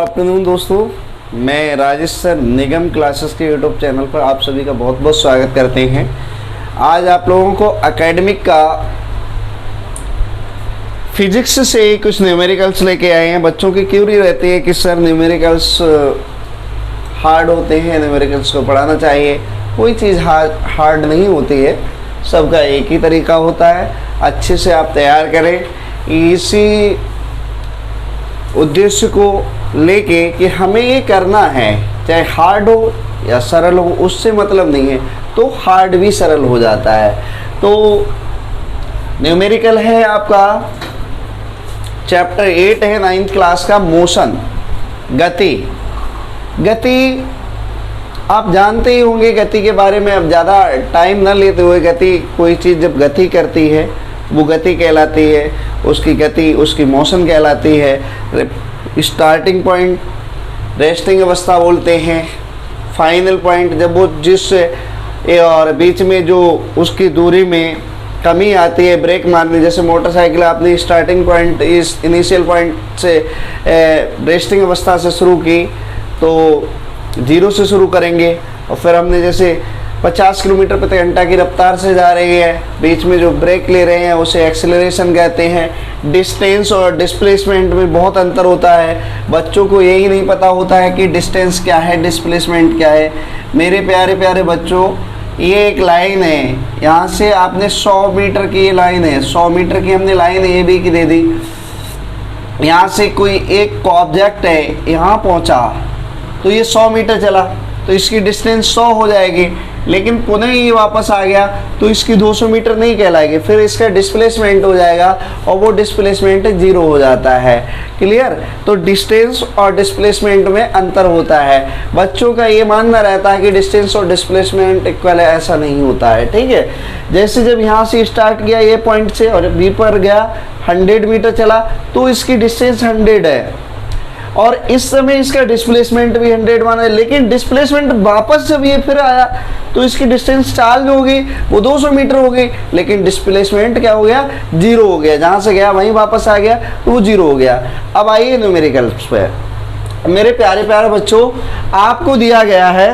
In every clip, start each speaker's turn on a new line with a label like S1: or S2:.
S1: Afternoon दोस्तों, मैं Rajesh sir निगम classes के यूट्यूब चैनल पर आप सभी का बहुत बहुत स्वागत करते हैं। आज आप लोगों को एकेडमिक का फिजिक्स से कुछ न्यूमेरिकल्स लेके आए हैं। बच्चों की क्यूरी रहती है कि सर न्यूमेरिकल्स हार्ड होते हैं, न्यूमेरिकल्स को पढ़ाना चाहिए। कोई चीज़ हार्ड नहीं होती है, सबका एक ही तरीका होता है। अच्छे से आप तैयार करें इसी उद्देश्य को लेके कि हमें ये करना है, चाहे हार्ड हो या सरल हो, उससे मतलब नहीं है। तो हार्ड भी सरल हो जाता है। तो न्यूमेरिकल है आपका चैप्टर 8 है 9th क्लास का, मोशन, गति। गति आप जानते ही होंगे गति के बारे में। अब ज़्यादा टाइम न लेते हुए, गति कोई चीज़ जब गति करती है वो गति कहलाती है, उसकी गति उसकी मोशन कहलाती है। स्टार्टिंग पॉइंट रेस्टिंग अवस्था बोलते हैं, फाइनल पॉइंट जब वो जिस और बीच में जो उसकी दूरी में कमी आती है ब्रेक मारने। जैसे मोटरसाइकिल आपने स्टार्टिंग पॉइंट इस इनिशियल पॉइंट से रेस्टिंग अवस्था से शुरू की तो 0 से शुरू करेंगे, और फिर हमने जैसे 50 किलोमीटर प्रति घंटा की रफ्तार से जा रही है, बीच में जो ब्रेक ले रहे हैं उसे एक्सेलरेशन कहते हैं। डिस्टेंस और डिस्प्लेसमेंट में बहुत अंतर होता है। बच्चों को यही नहीं पता होता है कि डिस्टेंस क्या है, डिस्प्लेसमेंट क्या है। मेरे प्यारे प्यारे बच्चों, ये एक लाइन है, यहाँ से आपने 100 मीटर की ये लाइन है, 100 मीटर की हमने लाइन ए बी की दे दी। यहाँ से कोई एक ऑब्जेक्ट है, यहाँ पहुँचा तो ये 100 मीटर चला तो इसकी डिस्टेंस 100 हो जाएगी, लेकिन पुनः ये वापस आ गया तो इसकी 200 मीटर नहीं कहलाएगी। फिर इसका डिस्प्लेसमेंट हो जाएगा और वो डिस्प्लेसमेंट 0 हो जाता है। क्लियर? तो डिस्टेंस और डिस्प्लेसमेंट में अंतर होता है। बच्चों का ये मानना रहता है कि डिस्टेंस और डिस्प्लेसमेंट इक्वल है, ऐसा नहीं होता है। ठीक है? जैसे जब यहाँ से स्टार्ट किया ये पॉइंट से और बी पर गया 100 मीटर चला तो इसकी डिस्टेंस 100 है, और इस समय इसका डिस्प्लेसमेंट भी 100 माना है। लेकिन डिस्प्लेसमेंट वापस जब ये फिर आया तो इसकी डिस्टेंस चार्ज हो गई, वो 200 मीटर हो गई, लेकिन डिस्प्लेसमेंट क्या हो गया? 0 हो गया। जहाँ से गया वहीं वापस आ गया तो वो 0 हो गया। अब आइए न्यूमेरिकल्स पे। मेरे प्यारे प्यारे बच्चों, आपको दिया गया है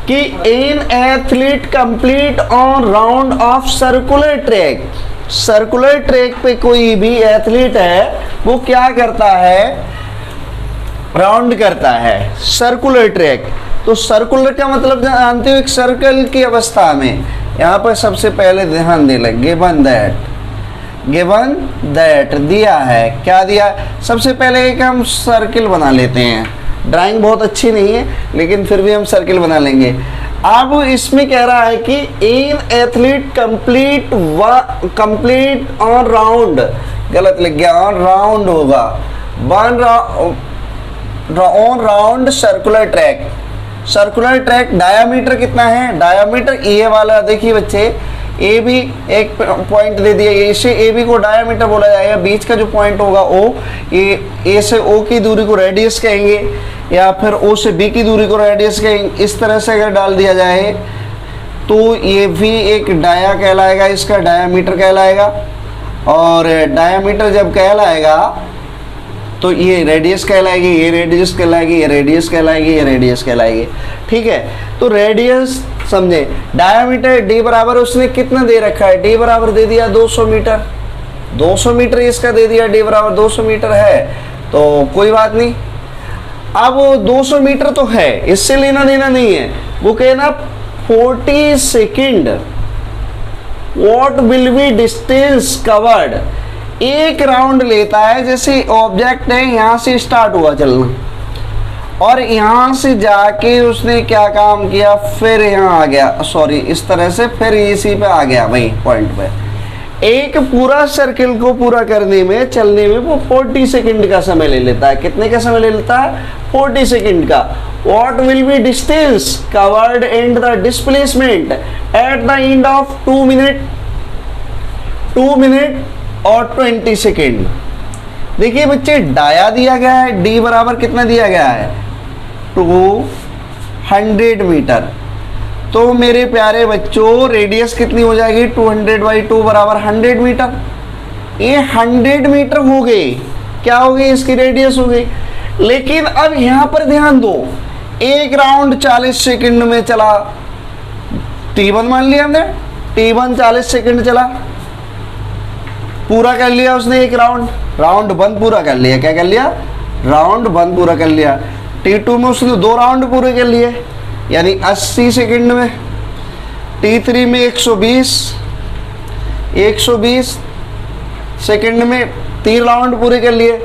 S1: कि an athlete complete on round of circular track. Circular track पे कोई भी एथलीट है वो क्या करता है? राउंड करता है। सर्कुलर ट्रैक, तो सर्कुलर का मतलब जानते हो, एक सर्कल की अवस्था में। यहाँ पर सबसे पहले ध्यान दे लें, गिवन दैट दिया है। क्या दिया? सबसे पहले एक हम सर्किल बना लेते हैं। ड्राइंग बहुत अच्छी नहीं है लेकिन फिर भी हम सर्किल बना लेंगे। अब इसमें कह रहा है कि an athlete complete on round, गलत लिख गया, ऑन राउंड होगा, on round circular track. Circular track diameter कितना है? डायामीटर ये वाला देखिए बच्चे, ए बी एक पॉइंट दे दिया, इसे ए बी को डायामीटर बोला जाएगा। बीच का जो पॉइंट होगा ओ, ये ए से ओ की दूरी को रेडियस कहेंगे, या फिर ओ से बी की दूरी को रेडियस कहेंगे। इस तरह से अगर डाल दिया जाए तो ये भी एक डाया कहलाएगा, इसका डायामीटर कहलाएगा। और डायामीटर जब कहलाएगा तो ये रेडियस कहलाएगी, ये रेडियस कहलाएगी, ये रेडियस कहलाएगी, ये रेडियस कहलाएगी। ठीक है? तो रेडियस समझे। डायामीटर डी बराबर उसने कितना दे रखा है? डी बराबर दे दिया 200 मीटर। 200 मीटर इसका दे दिया, डी बराबर 200 मीटर है तो कोई बात नहीं। अब वो 200 मीटर तो है, इससे लेना देना नहीं है। वो कहना 40 second what will be distance covered. एक राउंड लेता है, जैसे ऑब्जेक्ट है यहाँ से स्टार्ट हुआ चलना और यहाँ से जाके उसने क्या काम किया, फिर यहाँ आ गया, सॉरी इस तरह से, फिर इसी पे आ गया वही पॉइंट पे। एक पूरा सर्किल को पूरा करने में, चलने में वो 40 सेकंड का समय ले लेता है। कितने का समय ले लेता है? 40 सेकंड का। What will be distance covered and the displacement at the end of 2 minute और 20 सेकेंड। देखिए बच्चे, डाया दिया गया है, डी बराबर कितना दिया गया है? 200 मीटर। तो मेरे प्यारे बच्चों, रेडियस कितनी हो जाएगी? 200/2 बराबर 100 मीटर। ये 100 मीटर हो गई, क्या हो गई? इसकी रेडियस हो गई। लेकिन अब यहां पर ध्यान दो, एक राउंड 40 सेकंड में चला, T1 मान लिया हमने, T1 40 सेकंड चला, पूरा कर लिया उसने एक राउंड, राउंड 1 पूरा कर लिया। क्या कर लिया? राउंड 1 पूरा कर लिया। T2 में उसने 2 राउंड पूरे कर लिए, यानी 80 सेकंड में। T3 में 120 सेकंड में 3 राउंड पूरे कर लिए।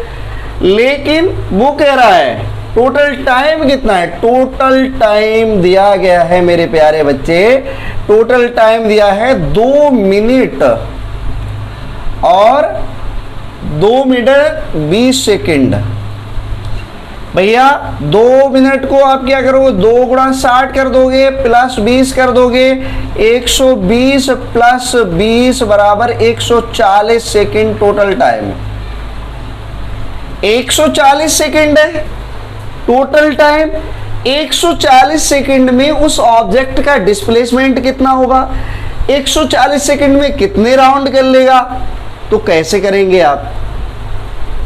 S1: लेकिन वो कह रहा है टोटल टाइम कितना है? टोटल टाइम दिया गया है मेरे प्यारे बच्चे, टोटल टाइम दिया है 2 मिनट और 2 मिनट 20 सेकंड। भैया 2 मिनट को आप क्या करोगे? 2 गुणा 60 कर दोगे प्लस 20 कर दोगे, 120 प्लस 20 बराबर 140 सेकंड टोटल टाइम। 140 सेकंड है टोटल टाइम। 140 सेकंड में उस ऑब्जेक्ट का डिस्प्लेसमेंट कितना होगा? 140 सेकंड में कितने राउंड कर लेगा? तो कैसे करेंगे आप?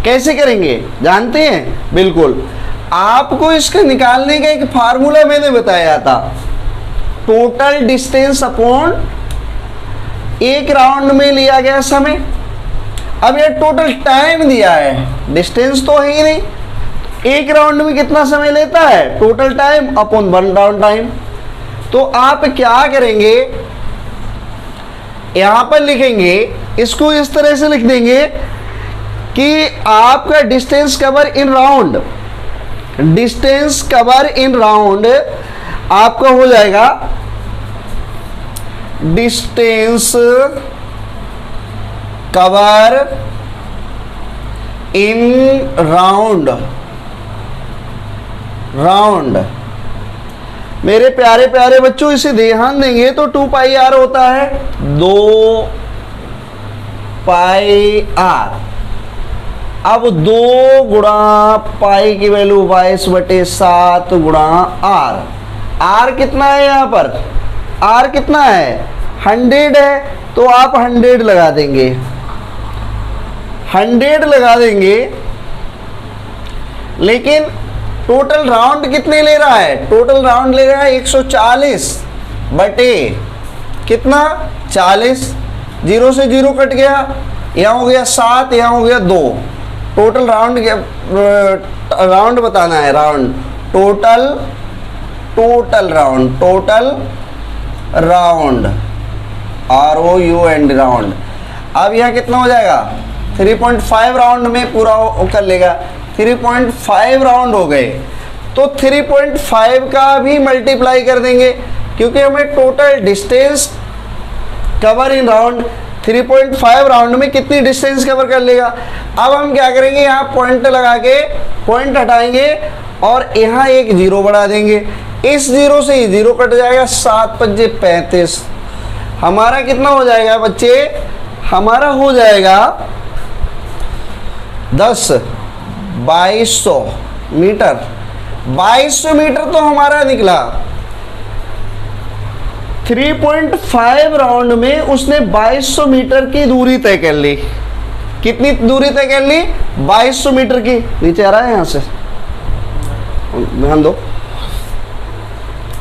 S1: कैसे करेंगे जानते हैं? बिल्कुल, आपको इसका निकालने का एक फार्मूला मैंने बताया था, टोटल डिस्टेंस अपॉन एक राउंड में लिया गया समय। अब ये टोटल टाइम दिया है, डिस्टेंस तो है ही नहीं, एक राउंड में कितना समय लेता है? Total time upon 1 round time. तो आप क्या करेंगे, यहां पर लिखेंगे, इसको इस तरह से लिख देंगे कि आपका distance cover in round, distance cover in round आपका हो जाएगा distance cover in round. Round मेरे प्यारे प्यारे बच्चों, इसे ध्यान देंगे तो 2 पाई आर होता है, 2 पाई आर। अब 2 गुणा पाई की वैल्यू 22/7 गुणा आर। आर कितना है यहाँ पर? आर कितना है? 100 है, तो आप 100 लगा देंगे, 100 लगा देंगे। लेकिन टोटल राउंड कितने ले रहा है? टोटल राउंड ले रहा है 140 बटे कितना? 40। 0 से 0 कट गया, यहाँ हो गया 7, यहाँ हो गया 2। टोटल राउंड राउंड बताना है, round total, total round, total round, ROUND round. अब यहाँ कितना हो जाएगा? 3.5 राउंड में पूरा कर लेगा। 3.5 राउंड हो गए, तो 3.5 का भी मल्टीप्लाई कर देंगे, क्योंकि हमें total distance cover in round 3.5 round में कितनी डिस्टेंस कवर कर लेगा। अब हम क्या करेंगे, यहाँ पॉइंट लगा के पॉइंट हटाएंगे और यहाँ एक 0 बढ़ा देंगे। इस 0 से ही 0 कट जाएगा, 7 5 35। हमारा कितना हो जाएगा बच्चे? हमारा हो जाएगा 2200 मीटर। 2200 मीटर तो हमारा निकला। 3.5 राउंड में उसने 2200 मीटर की दूरी तय कर ली। कितनी दूरी तय कर ली? 2200 मीटर की। नीचे आ रहा है, यहां से ध्यान दो,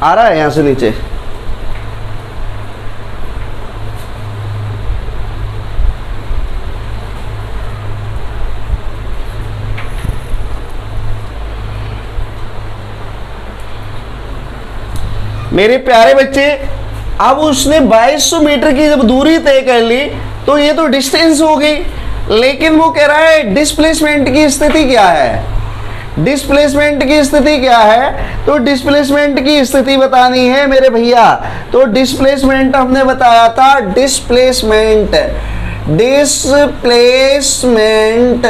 S1: आ रहा है यहां से नीचे। मेरे प्यारे बच्चे, अब उसने 2200 मीटर की जब दूरी तय कर ली तो ये तो डिस्टेंस हो गई, लेकिन वो कह रहा है डिस्प्लेसमेंट की स्थिति क्या है। डिस्प्लेसमेंट की स्थिति क्या है? तो डिस्प्लेसमेंट की स्थिति बतानी है मेरे भैया। तो डिस्प्लेसमेंट हमने बताया था, डिस्प्लेसमेंट, डिस्प्लेसमेंट,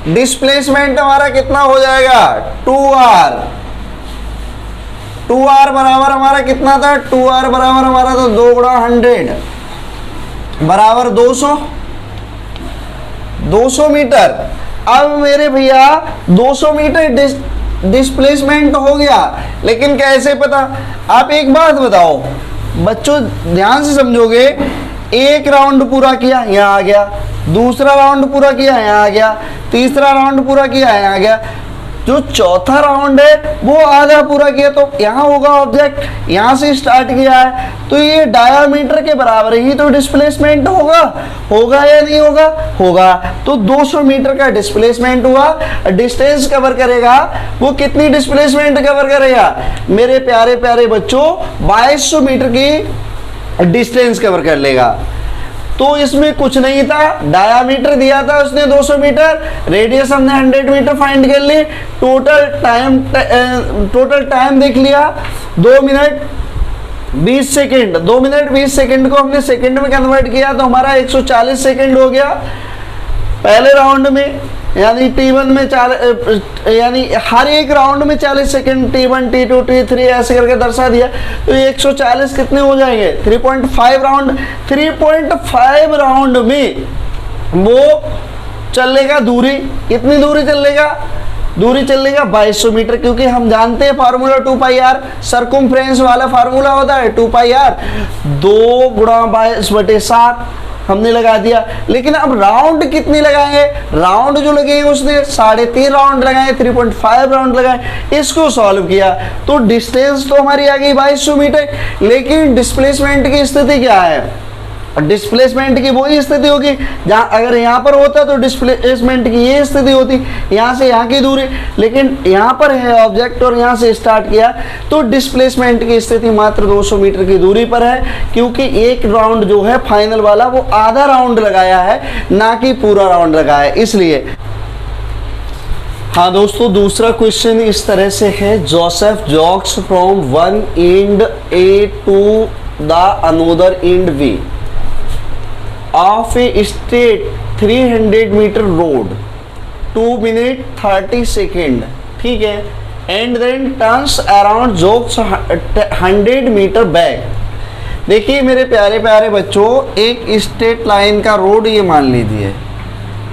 S1: डिस्प्लेसमेंट हमारा कितना हो जाएगा? 2r। 2r बराबर हमारा कितना था? 2r बराबर हमारा तो 2 गुणा 100 बराबर 200, 200 मीटर। अब मेरे भैया 200 मीटर डिस्प्लेसमेंट हो गया, लेकिन कैसे पता? आप एक बात बताओ बच्चों, ध्यान से समझोगे। एक राउंड पूरा किया, यहाँ आ गया, दूसरा राउंड पूरा किया यहाँ आ गया, तीसरा राउंड पूरा किया यहाँ आ गया, जो चौथा राउंड है वो आधा पूरा किया। तो यहाँ होगा ऑब्जेक्ट यहाँ से स्टार्ट किया है तो ये डायामीटर के बराबर ही तो डिस्प्लेसमेंट होगा, होगा या नहीं होगा, होगा। तो 200 मीटर का डिस्प्लेसमेंट हुआ, डिस्टेंस कवर करेगा वो कितनी डिस्प्लेसमेंट कवर करेगा मेरे प्यारे प्यारे बच्चों, 2200 मीटर की डिस्टेंस कवर कर लेगा। तो इसमें कुछ नहीं था, डायामीटर दिया था उसने 200 मीटर, रेडियस हमने 100 मीटर फाइंड कर ली, टोटल टाइम देख लिया 2 मिनट 20 सेकेंड। 2 मिनट 20 सेकेंड को हमने सेकेंड में कन्वर्ट किया तो हमारा 140 सेकेंड हो गया पहले राउंड में, यानी T1 में यानी हर एक राउंड में 40 सेकेंड, T1 T2 T3 ऐसे करके दर्शा दिया। तो ये 140 कितने हो जाएंगे, 3.5 राउंड। 3.5 राउंड में वो चलेगा दूरी, कितनी दूरी चलेगा, दूरी चलेगा 2200 मीटर, क्योंकि हम जानते हैं फार्मूला 2πr सर्कमफ्रेंस वाला फार्मूला होता है 2πr, 2 गुणा 22/7 हमने लगा दिया। लेकिन अब राउंड कितनी लगाएंगे, राउंड जो लगेंगे उसने 3.5 राउंड लगाए, 3.5 राउंड लगाए, इसको सॉल्व किया तो डिस्टेंस तो हमारी आ गई 2200 मीटर। लेकिन डिस्प्लेसमेंट की स्थिति क्या है, डिस्प्लेसमेंट की वही स्थिति होगी जहां अगर यहाँ पर होता तो डिस्प्लेसमेंट की ये स्थिति होती, यहाँ से यहाँ की दूरी, लेकिन यहाँ पर है ऑब्जेक्ट और यहाँ से स्टार्ट किया तो डिस्प्लेसमेंट की स्थिति मात्र 200 मीटर की दूरी पर है, क्योंकि एक राउंड जो है फाइनल वाला वो आधा राउंड लगाया है ना कि पूरा राउंड लगाया है, इसलिए। हाँ दोस्तों, दूसरा क्वेश्चन इस तरह से है, Joseph jogs from one end A to the another end B of a straight 300 meter road 2 minute 30 second, ठीक है, and then turns around jogs 100 meter back। देखिए मेरे प्यारे प्यारे बच्चों, एक स्ट्रेट लाइन का रोड ये मान लीजिए,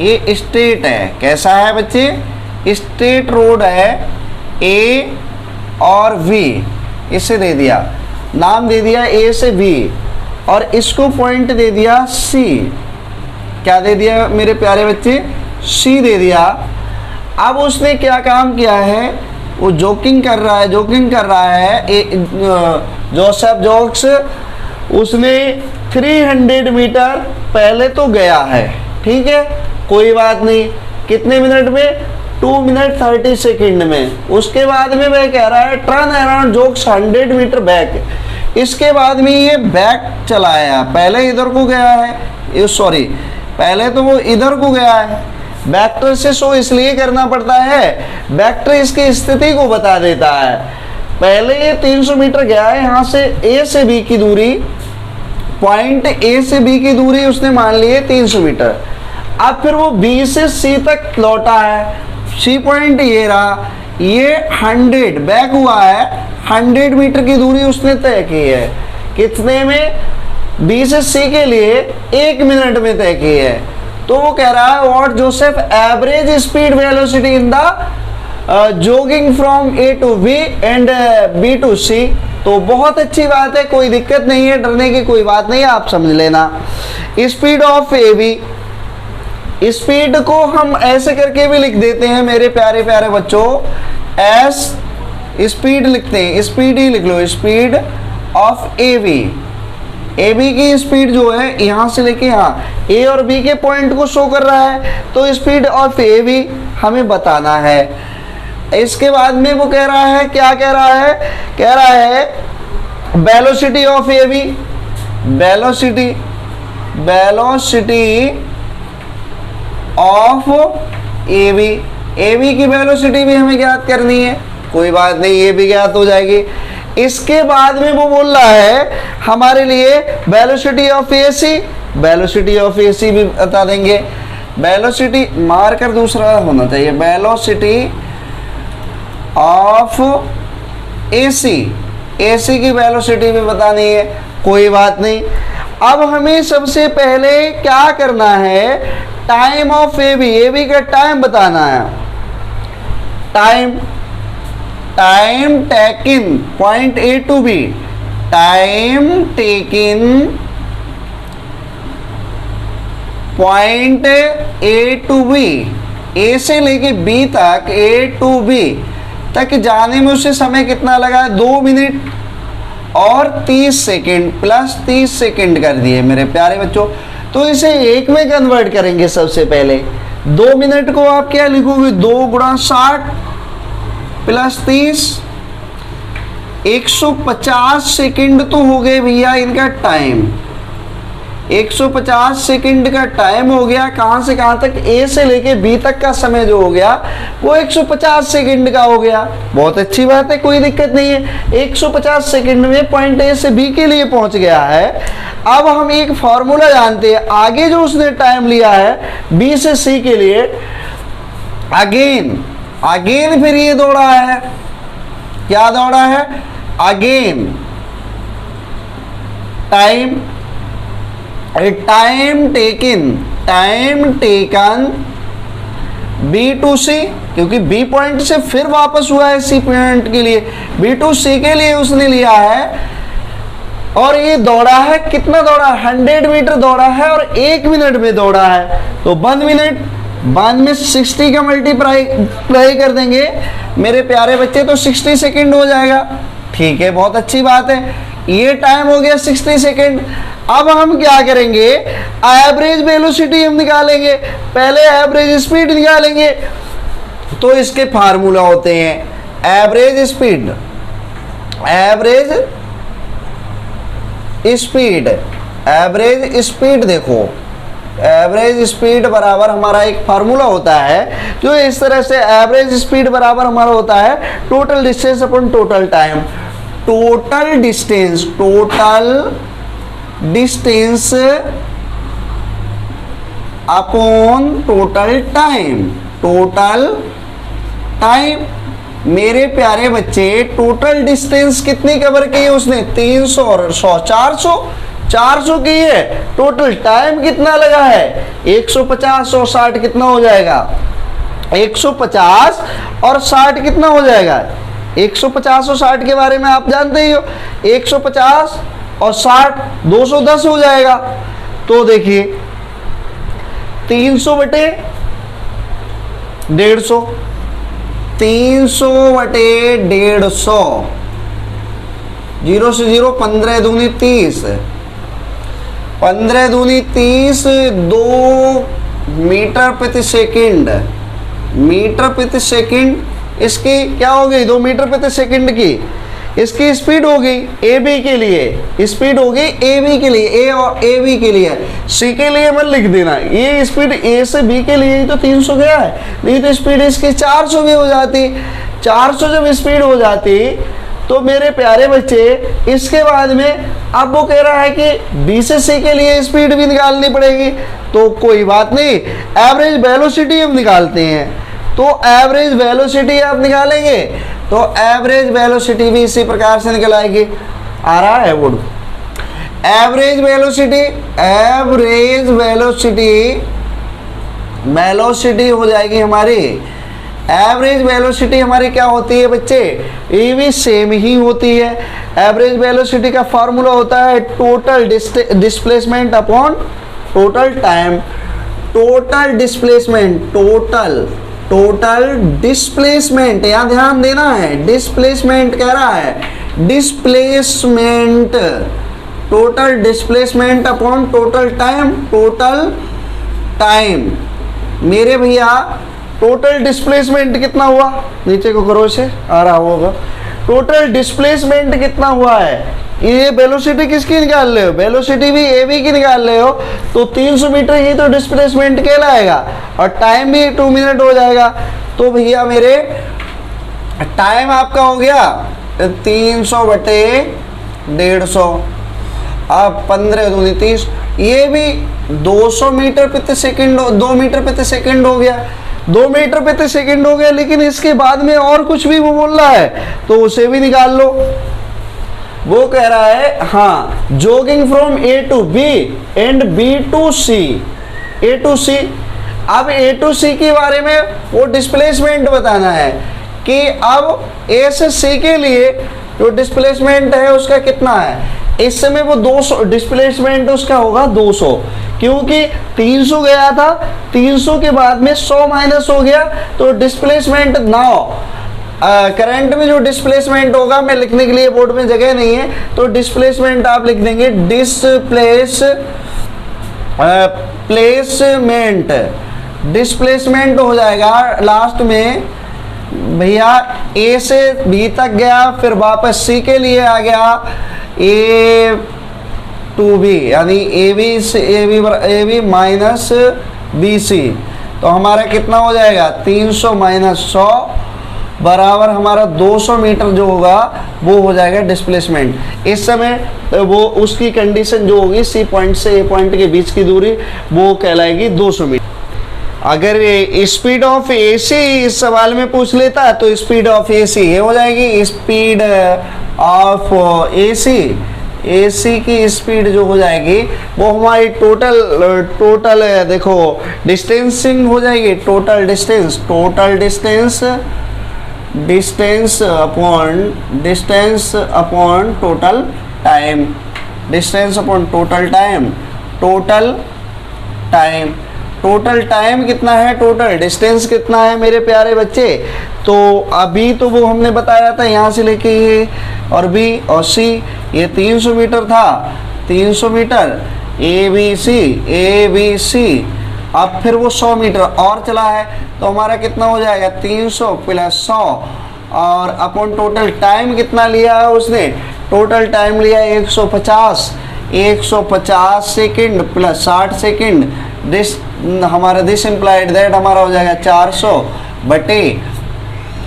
S1: ये स्ट्रेट है, कैसा है बच्चे, स्ट्रेट रोड है, ए और बी इसे दे दिया, नाम दे दिया ए से बी, और इसको पॉइंट दे दिया सी, क्या दे दिया मेरे प्यारे बच्चे, सी दे दिया। अब उसने क्या काम किया है, वो जोकिंग कर रहा है जोसेफ जॉग्स, उसने 300 मीटर पहले तो गया है, ठीक है, कोई बात नहीं, कितने मिनट में, 2 मिनट 30 सेकेंड में। उसके बाद में वह कह रहा है turn around jogs 100 metre back, इसके बाद में ये बैक चलाया, पहले इधर को गया है, सॉरी पहले तो वो इधर को गया है, वेक्टर से शो इसलिए करना पड़ता है, वेक्टर इसकी स्थिति को बता देता है। पहले ये 300 मीटर गया है, यहाँ से ए से बी की दूरी, पॉइंट ए से बी की दूरी उसने मान ली है 300 मीटर। अब फिर वो बी से सी तक लौटा है, सी पॉइंट ये रहा, ये 100 बैक हुआ है, 100 मीटर की दूरी उसने तय की है, कितने में, बी से सी के लिए 1 मिनट में तय की है। तो वो कह रहा है what Joseph average speed velocity in the jogging from A to B and B to C. तो बहुत अच्छी बात है, कोई दिक्कत नहीं है, डरने की कोई बात नहीं है, आप समझ लेना। Speed of A B, speed को हम ऐसे करके भी लिख देते हैं मेरे प्यारे प्यारे बच्चों, एस स्पीड लिखते हैं, स्पीड ही लिख लो, speed of A B. A B की स्पीड जो है यहाँ से लेके यहाँ ए और बी के पॉइंट को शो कर रहा है, तो स्पीड ऑफ ए बी हमें बताना है। इसके बाद में वो कह रहा है, क्या कह रहा है velocity of A B, velocity of A B की वेलोसिटी भी हमें ज्ञात करनी है, कोई बात नहीं, ये भी ज्ञात हो जाएगी। इसके बाद में वो बोल रहा है हमारे लिए velocity of AC, velocity of AC भी बता देंगे, वेलोसिटी मार्कर दूसरा होना चाहिए, वेलोसिटी ऑफ एसी, एसी की वेलोसिटी भी बतानी है, कोई बात नहीं। अब हमें सबसे पहले क्या करना है, टाइम ऑफ ए बी का टाइम बताना है, time taken point A to B, time taken point A to B, A से लेके बी तक, ए टू बी तक जाने में उससे समय कितना लगा? 2 मिनट और 30 सेकेंड प्लस 30 सेकेंड कर दिए मेरे प्यारे बच्चों। तो इसे एक में कन्वर्ट करेंगे। सबसे पहले 2 मिनट को आप क्या लिखोगे? 2 गुणा 60 प्लस 30, 150 सेकेंड तो हो गए भैया इनका टाइम। 150 सेकंड का टाइम हो गया। कहां से कहां तक? ए से लेके बी तक का समय जो हो गया वो 150 सेकंड का हो गया। बहुत अच्छी बात है, कोई दिक्कत नहीं है। 150 सेकंड में पॉइंट ए से बी के लिए पहुंच गया है। अब हम एक फॉर्मूला जानते हैं, आगे जो उसने टाइम लिया है बी से सी के लिए, अगेन फिर ये दौड़ा है। क्या दौड़ा है? Again time taken B to C, क्योंकि बी पॉइंट से फिर वापस हुआ है सी पॉइंट के लिए, बी टू सी के लिए उसने लिया है। और ये दौड़ा है, कितना दौड़ा? 100 मीटर दौड़ा है और 1 मिनट में दौड़ा है। तो 1 मिनट बाद में 60 का मल्टीप्लाई कर देंगे मेरे प्यारे बच्चे, तो 60 सेकेंड हो जाएगा। ठीक है, बहुत अच्छी बात है। ये टाइम हो गया 60 सेकेंड। अब हम क्या करेंगे? एवरेज वेलोसिटी हम निकालेंगे। पहले एवरेज स्पीड निकालेंगे। तो इसके फार्मूला होते हैं एवरेज स्पीड, देखो एवरेज स्पीड बराबर हमारा एक फार्मूला होता है जो इस तरह से, एवरेज स्पीड बराबर हमारा होता है total distance upon total time. Total distance upon total time. मेरे प्यारे बच्चे, टोटल डिस्टेंस कितनी कवर की है उसने? 300 और 100, 400 की है। टोटल टाइम कितना लगा है? 150 और 60 कितना हो जाएगा? 150 और 60 कितना हो जाएगा? 150 और 60 के बारे में आप जानते ही हो। 150 और 60 210 हो जाएगा। तो देखिए 300 बटे 150, 300 बटे 150, 0 से 0, 15 दूनी 30, 15 दूनी 30, 2 मीटर प्रति सेकंड। मीटर प्रति सेकंड इसकी क्या हो गई? 2 मीटर प्रति सेकंड की इसकी स्पीड हो गई। ए बी के लिए स्पीड हो गई, ए बी के लिए, ए और ए बी के लिए। सी के लिए मत लिख देना, ये स्पीड ए से बी के लिए ही तो 300 गया है, नहीं तो स्पीड इसकी 400 भी हो जाती। 400 जब स्पीड हो जाती तो मेरे प्यारे बच्चे, इसके बाद में अब वो कह रहा है कि बी से सी के लिए स्पीड भी निकालनी पड़ेगी। तो कोई बात नहीं, एवरेज वेलोसिटी हम निकालते हैं। तो एवरेज वेलोसिटी आप निकालेंगे तो एवरेज वेलोसिटी भी इसी प्रकार से निकल आएगी। आ रहा है बोर्ड? एवरेज वेलोसिटी हो जाएगी हमारी। एवरेज वेलोसिटी हमारी क्या होती है बच्चे? ये भी सेम ही होती है। एवरेज वेलोसिटी का फॉर्मूला होता है total displacement upon total time. Total displacement, यहाँ ध्यान देना है, डिस्प्लेसमेंट कह रहा है, total displacement upon total time. मेरे भैया टोटल डिस्प्लेसमेंट कितना हुआ? नीचे को करो, इसे आ रहा होगा। टोटल डिस्प्लेसमेंट कितना हुआ है? ये वेलोसिटी किसकी निकाल रहे हो? वेलोसिटी भी ए बी की निकाल रहे हो, तो 300 मीटर ही तो डिस्प्लेसमेंट कहलाएगा और टाइम भी 2 मिनट हो जाएगा। तो भैया मेरे टाइम आपका हो गया 300 बटे 150, अब 15 दूनी 30, ये भी 200 मीटर प्रति सेकंड, 2 मीटर प्रति सेकंड हो गया। 2 मीटर प्रति सेकंड हो गया, लेकिन इसके बाद में और कुछ भी वो बोल रहा है तो उसे भी निकाल लो। वो कह रहा है हाँ, jogging from A to B and B to C, A to C. अब ए टू सी के बारे में वो डिस्प्लेसमेंट बताना है कि अब ए से सी के लिए जो डिस्प्लेसमेंट है उसका कितना है। इस समय वो 200 डिस्प्लेसमेंट उसका होगा 200, क्योंकि 300 गया था, 300 के बाद में 100 माइनस हो गया, तो डिस्प्लेसमेंट नाउ करंट में जो डिस्प्लेसमेंट होगा, मैं लिखने के लिए बोर्ड में जगह नहीं है, तो डिस्प्लेसमेंट आप लिख देंगे डिस्प्लेसमेंट हो जाएगा लास्ट में भैया ए से बी तक गया, फिर वापस सी के लिए आ गया ए टू बी, यानी A B minus B C, तो हमारा कितना हो जाएगा 300 माइनस 100 बराबर हमारा 200 मीटर जो होगा वो हो जाएगा डिस्प्लेसमेंट। इस समय वो उसकी कंडीशन जो होगी सी पॉइंट से ए पॉइंट के बीच की दूरी वो कहलाएगी 200 मीटर। अगर स्पीड ऑफ एसी इस सवाल में पूछ लेता तो स्पीड ऑफ एसी ये हो जाएगी, स्पीड ऑफ एसी की स्पीड जो हो जाएगी वो हमारी टोटल देखो डिस्टेंसिंग हो जाएगी, total distance upon total time कितना है, टोटल डिस्टेंस कितना है मेरे प्यारे बच्चे। तो अभी तो वो हमने बताया था यहाँ से लेके ये और बी और सी, ये 300 मीटर था, 300 मीटर ए बी सी, अब फिर वो 100 मीटर और चला है, तो हमारा कितना हो जाएगा 300 प्लस 100 और अपॉन टोटल टाइम कितना लिया है उसने, टोटल टाइम लिया 150 second plus 60 second, this implied that हमारा हो जाएगा 400 बटे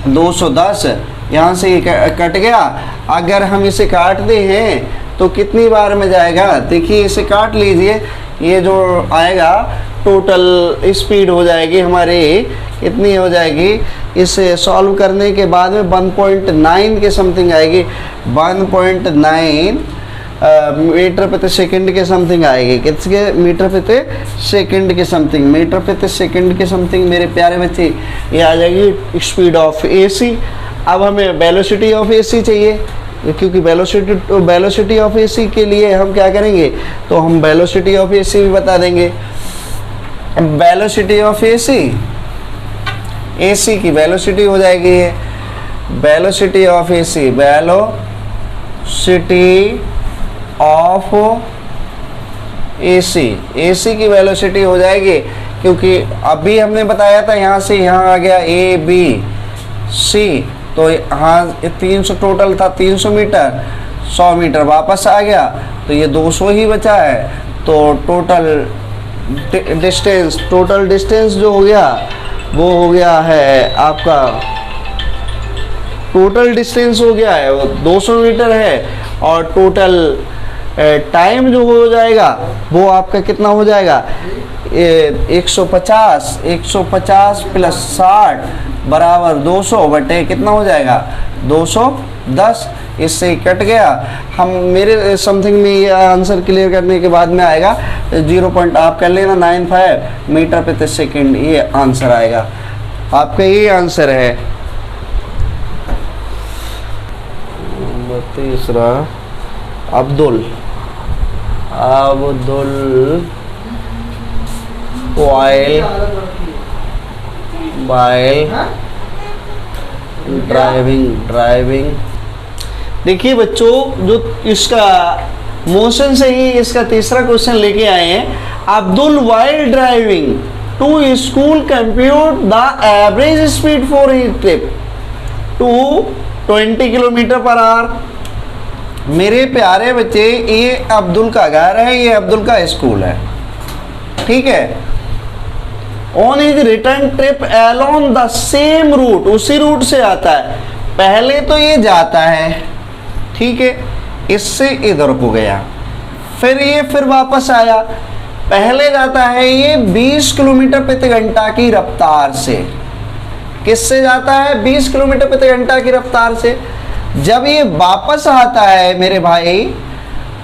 S1: 210, यहाँ से ये कट गया। अगर हम इसे काटते हैं तो कितनी बार में जाएगा, देखिए इसे काट लीजिए, ये जो आएगा टोटल स्पीड हो जाएगी हमारी इतनी हो जाएगी, इसे सॉल्व करने के बाद में 1.9 के समथिंग आएगी, 1.9 मीटर प्रति सेकंड के समथिंग आएगी, किसके मीटर प्रति सेकंड के समथिंग मेरे प्यारे बच्चे ये आ जाएगी स्पीड ऑफ एसी। अब हमें वेलोसिटी ऑफ एसी चाहिए, क्योंकि वेलोसिटी ऑफ एसी के लिए हम क्या करेंगे, तो हम वेलोसिटी ऑफ एसी भी बता देंगे। वेलोसिटी ऑफ एसी की वेलोसिटी हो जाएगी वेलोसिटी ऑफ एसी की वेलोसिटी हो जाएगी, क्योंकि अभी हमने बताया था यहाँ से यहाँ आ गया ए बी सी, तो यहाँ 300 टोटल था, 300 मीटर 100 मीटर वापस आ गया, तो ये 200 ही बचा है, तो टोटल डिस्टेंस जो हो गया वो हो गया है आपका, टोटल डिस्टेंस हो गया है वो 200 मीटर है, और टोटल टाइम जो हो जाएगा वो आपका कितना हो जाएगा 150 प्लस 60 बराबर 200 बटे कितना हो जाएगा 210, इससे कट गया। हम मेरे समथिंग में ये आंसर क्लियर करने के बाद में आएगा 0. आप कर लेना 95 मीटर प्रति सेकंड, ये आंसर आएगा आपका, ये आंसर है। तीसरा अब्दुल while ड्राइविंग देखिए बच्चों, जो इसका मोशन से ही इसका तीसरा क्वेश्चन लेके आए हैं। Abdul while driving to school compute the average speed for his trip to 20 kilometre per hour. मेरे प्यारे बच्चे, ये अब्दुल का घर है, ये अब्दुल का स्कूल है, ठीक है। On his return trip along the same route, उसी रूट से आता है। पहले तो ये जाता है, ठीक है, इससे इधर को गया, फिर वापस आया। पहले जाता है ये 20 किलोमीटर प्रति घंटा की रफ्तार से। किससे जाता है 20 किलोमीटर प्रति घंटा की रफ्तार से। जब ये वापस आता है मेरे भाई,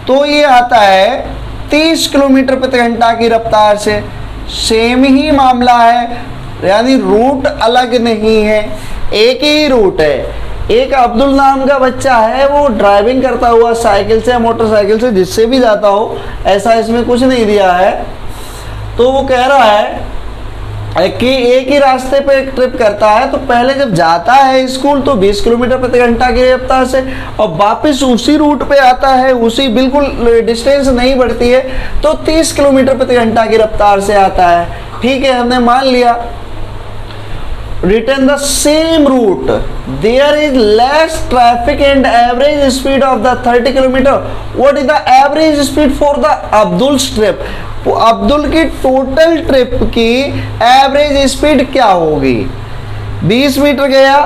S1: तो ये आता है 30 किलोमीटर प्रति घंटा की रफ्तार से। सेम ही मामला है, यानी रूट अलग नहीं है, एक ही रूट है। एक अब्दुल नाम का बच्चा है, वो ड्राइविंग करता हुआ साइकिल से या मोटरसाइकिल से, जिससे भी जाता हो, ऐसा इसमें कुछ नहीं दिया है, तो वो कह रहा है कि एक ही रास्ते पे एक ट्रिप करता है, तो पहले जब जाता है स्कूल तो 20 किलोमीटर प्रति घंटा की रफ्तार से, और वापस उसी रूट पे आता है, उसी बिल्कुल डिस्टेंस नहीं बढ़ती है, तो 30 किलोमीटर प्रति घंटा की रफ्तार से आता है। ठीक है, हमने मान लिया। Return the same route. There is less traffic and average speed of the 30 kilometer. What is the average speed for the Abdul's trip? Abdul की टोटल ट्रिप की एवरेज स्पीड क्या होगी? 20 मीटर गया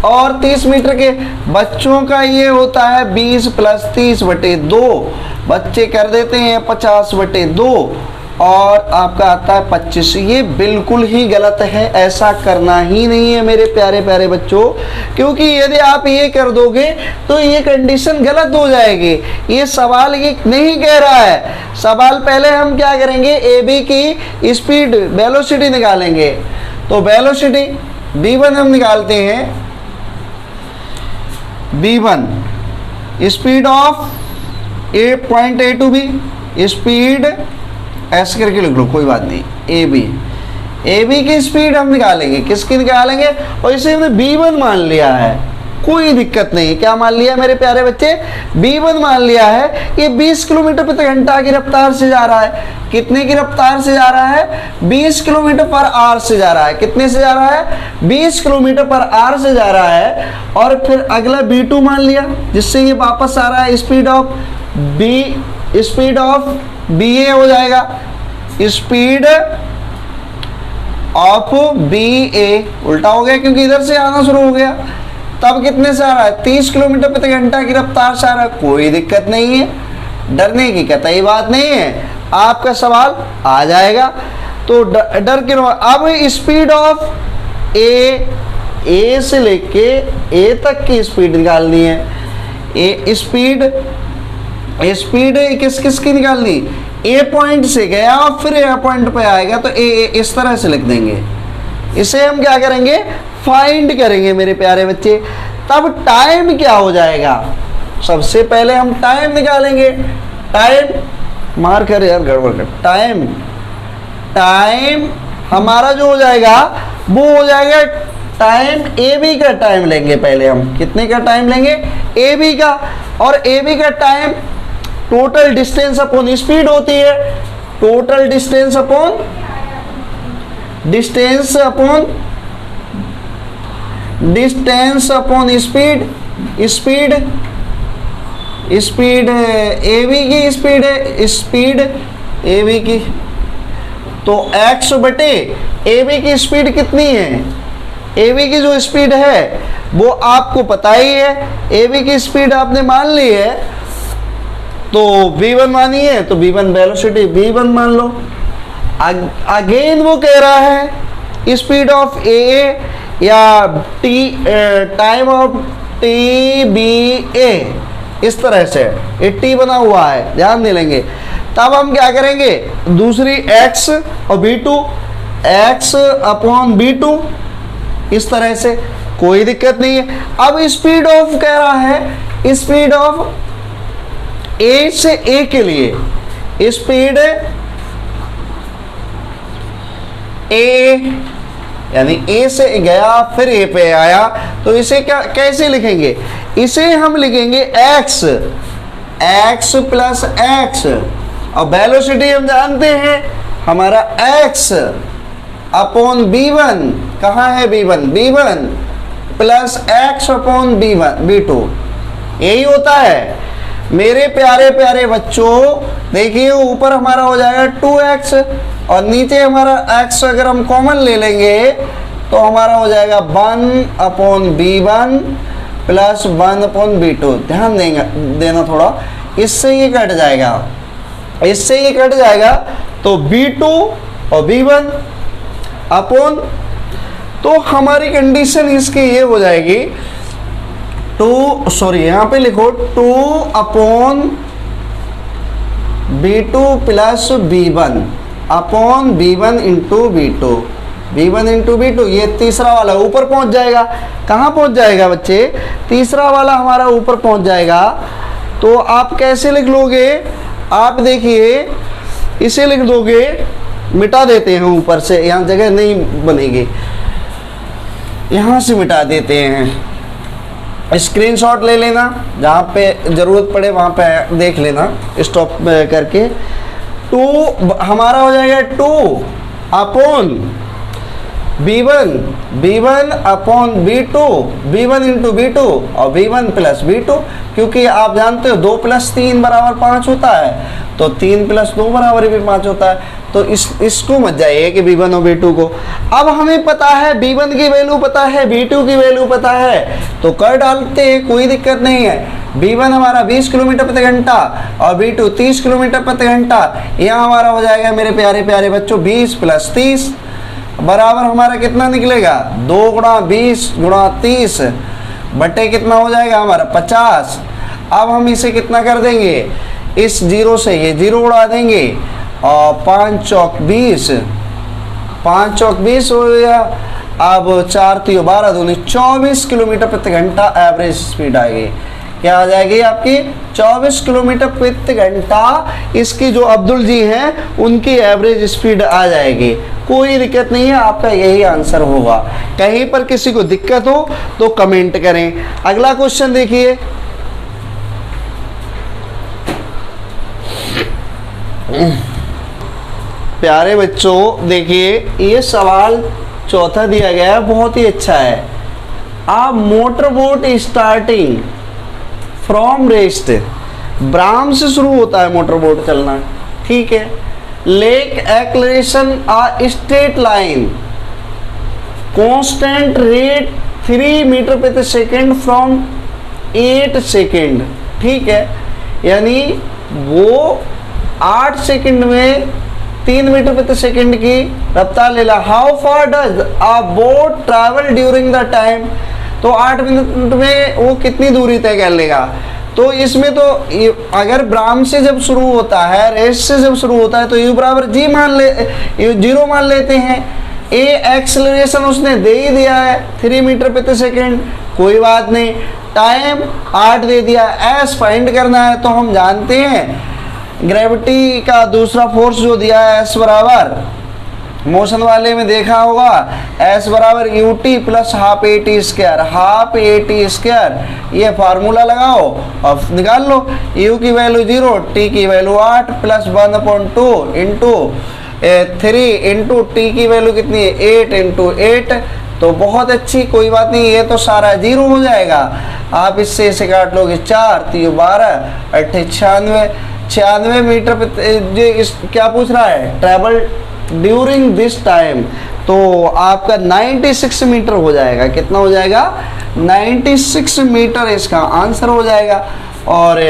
S1: और 30 मीटर के बच्चों का ये होता है 20 + 30/2, बच्चे कर देते हैं 50/2 और आपका आता है 25। ये बिल्कुल ही गलत है, ऐसा करना ही नहीं है मेरे प्यारे प्यारे बच्चों, क्योंकि यदि आप ये कर दोगे तो ये कंडीशन गलत हो जाएगी। ये सवाल ये नहीं कह रहा है। सवाल पहले हम क्या करेंगे, ए बी की स्पीड वेलोसिटी निकालेंगे। तो वेलोसिटी v1 हम निकालते हैं, v1 speed of point A to B, speed ऐसे करके लिख लो, कोई बात नहीं, ए बी की स्पीड हम निकालेंगे। किसकी निकालेंगे? और इसे हमने b1 मान लिया है, कोई दिक्कत नहीं। क्या मान लिया मेरे प्यारे बच्चे? b1 मान लिया है। ये 20 किलोमीटर प्रति घंटा की रफ्तार से जा रहा है। कितने की रफ्तार से जा रहा है? 20 किलोमीटर पर आवर से जा रहा है। कितने से जा रहा है? 20 किलोमीटर पर आवर से जा रहा है। और फिर अगला b2 मान लिया, जिससे ये वापस आ रहा है स्पीड ऑफ ba हो जाएगा, स्पीड ऑफ ba उल्टा हो गया क्योंकि इधर से आना शुरू हो गया। तब कितने से आ रहा है? 30 किलोमीटर प्रति घंटा की रफ्तार से आ रहा है। कोई दिक्कत नहीं है, डरने की कतई बात नहीं है, आपका सवाल आ जाएगा, तो डर क्यों? अब स्पीड ऑफ ए से लेके ए तक की स्पीड निकालनी है। स्पीड किस किस की निकालनी? ए पॉइंट से गया और फिर ए पॉइंट पे आएगा, तो ए इस तरह से लिख देंगे। इसे हम क्या करेंगे? फाइंड करेंगे मेरे प्यारे बच्चे। तब टाइम क्या हो जाएगा? सबसे पहले हम टाइम निकालेंगे। टाइम मार कर यार, गड़बड़ कर। टाइम हमारा जो हो जाएगा वो हो जाएगा टाइम ए बी का टाइम लेंगे पहले हम। कितने का टाइम लेंगे? ए बी का। और ए बी का time total distance upon speed होती है। Total distance upon speed A B की स्पीड है, स्पीड ए बी की। तो x बटे ए बी की स्पीड कितनी है? ए बी की जो स्पीड है वो आपको पता ही है। ए बी की स्पीड आपने मान ली है, तो v1 मानी है, तो v1 वेलोसिटी v1 मान लो। अगेन वो कह रहा है स्पीड ऑफ ए या टाइम ऑफ टी बी ए, इस तरह से ये टी बना हुआ है, ध्यान दे लेंगे। तब हम क्या करेंगे? दूसरी x और b2, x अपॉन b2, इस तरह से, कोई दिक्कत नहीं है। अब स्पीड ऑफ कह रहा है, स्पीड ऑफ ए से ए के लिए स्पीड ए, यानी ए से गया फिर ए पे आया, तो इसे क्या कैसे लिखेंगे? इसे हम लिखेंगे x प्लस x, और वेलोसिटी हम जानते हैं हमारा x अपॉन b1। कहाँ है b1 plus x upon b2, यही होता है मेरे प्यारे प्यारे बच्चों। देखिए ऊपर हमारा हो जाएगा 2x और नीचे हमारा x अगर हम कॉमन ले लेंगे तो हमारा हो जाएगा 1 upon b1 plus 1 upon b2। ध्यान देना थोड़ा, इससे ये कट जाएगा, तो b2 और b1 अपॉन, तो हमारी कंडीशन इसकी ये हो जाएगी यहाँ पे लिखो 2 upon b2 plus b1 upon b1 into b2, ये तीसरा वाला ऊपर पहुंच जाएगा। कहाँ पहुंच जाएगा बच्चे? तीसरा वाला हमारा ऊपर पहुंच जाएगा। तो आप कैसे लिख लोगे? आप देखिए, इसे लिख दोगे मिटा देते हैं ऊपर से, यहाँ जगह नहीं बनेगी, यहाँ से मिटा देते हैं। स्क्रीनशॉट ले लेना, जहाँ पे ज़रूरत पड़े वहाँ पे देख लेना स्टॉप करके। 2 हमारा हो जाएगा 2 upon b1 upon b2, b1 into b2 और b1 प्लस b2, क्योंकि आप जानते हो 2 + 3 बराबर 5 होता है, तो 3 + 2 बराबर भी 5 होता है। तो इसको मत जाइए कि b1 और b2 को। अब हमें पता है b1 की वैल्यू पता है, b2 की वैल्यू पता है, तो कर डालते हैं, कोई दिक्कत नहीं है। b1 हमारा 20 किलोमीटर प्रति घंटा और b2 30 किलोमीटर प्रति घंटा। यहाँ हमारा हो जाएगा मेरे प्यारे प्यारे बच्चों 20 + 30 बराबर हमारा कितना निकलेगा, 2 × 20 × 30 बटे कितना हो जाएगा हमारा 50। अब हम इसे कितना कर देंगे, इस 0 से ये 0 उड़ा देंगे और 5 चौक 20, 5 चौक 20 हो गया। अब 4 × 12 दूनी 24 किलोमीटर प्रति घंटा एवरेज स्पीड आएगी। क्या आ जाएगी आपकी 24 किलोमीटर प्रति घंटा। इसकी जो अब्दुल जी हैं उनकी एवरेज स्पीड आ जाएगी, कोई दिक्कत नहीं है, आपका यही आंसर होगा। कहीं पर किसी को दिक्कत हो तो कमेंट करें। अगला क्वेश्चन देखिए, प्यारे बच्चों देखिए, ये सवाल चौथा दिया गया है, बहुत ही अच्छा है। आप motor boat starting from rest, ब्राम से शुरू होता है मोटर बोट चलना, ठीक है। Lake acceleration a straight line constant rate 3 metre प्रति सेकेंड फ्रॉम 8 सेकेंड, ठीक है। यानी वो 8 सेकेंड में 3 मीटर प्रति सेकेंड की रफ्तार ले ला। How far does a boat travel during the time, तो 8 मिनट में वो कितनी दूरी तय कर लेगा। तो इसमें तो अगर ब्राम से जब शुरू होता है, रेस से जब शुरू होता है, तो u बराबर जी मान ले, 0 मान लेते हैं। ए एक्सेलरेशन उसने दे ही दिया है 3 मीटर प्रति सेकेंड, कोई बात नहीं। टाइम 8 दे दिया, एस फाइंड करना है, तो हम जानते हैं ग्रेविटी का दूसरा फोर्स जो दिया है एस बराबर, मोशन वाले में देखा होगा, एस बराबर ut plus half A T square, half A T square. ये फार्मूला लगाओ और निकाल लो। u की वैल्यू 0, t की value 8 plus 1/2 into 3 into t की वैल्यू कितनी है 8 इंटू 8। तो बहुत अच्छी, कोई बात नहीं, ये तो सारा 0 हो जाएगा। आप इससे इसे काट लोगे 4 3 12 8 96 मीटर क्या पूछ रहा है, ट्रैवल ड्यूरिंग दिस टाइम, तो आपका 96 मीटर हो जाएगा। कितना हो जाएगा 96 मीटर इसका आंसर हो जाएगा। और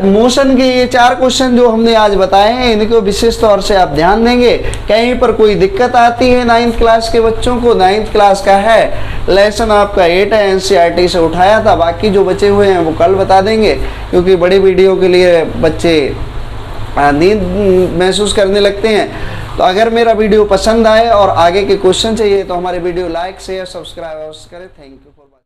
S1: मोशन के ये 4 क्वेश्चन जो हमने आज बताए हैं, इनको विशेष तौर से आप ध्यान देंगे। कहीं पर कोई दिक्कत आती है 9th क्लास के बच्चों को, 9th क्लास का है लेसन आपका 8 है, NCERT से उठाया था, बाकी जो बचे हुए हैं वो कल बता देंगे, क्योंकि बड़ी वीडियो के लिए बच्चे नींद महसूस करने लगते हैं। तो अगर मेरा वीडियो पसंद आए और आगे के क्वेश्चन चाहिए तो हमारे वीडियो लाइक शेयर सब्सक्राइब अवश्य करें। Thank you for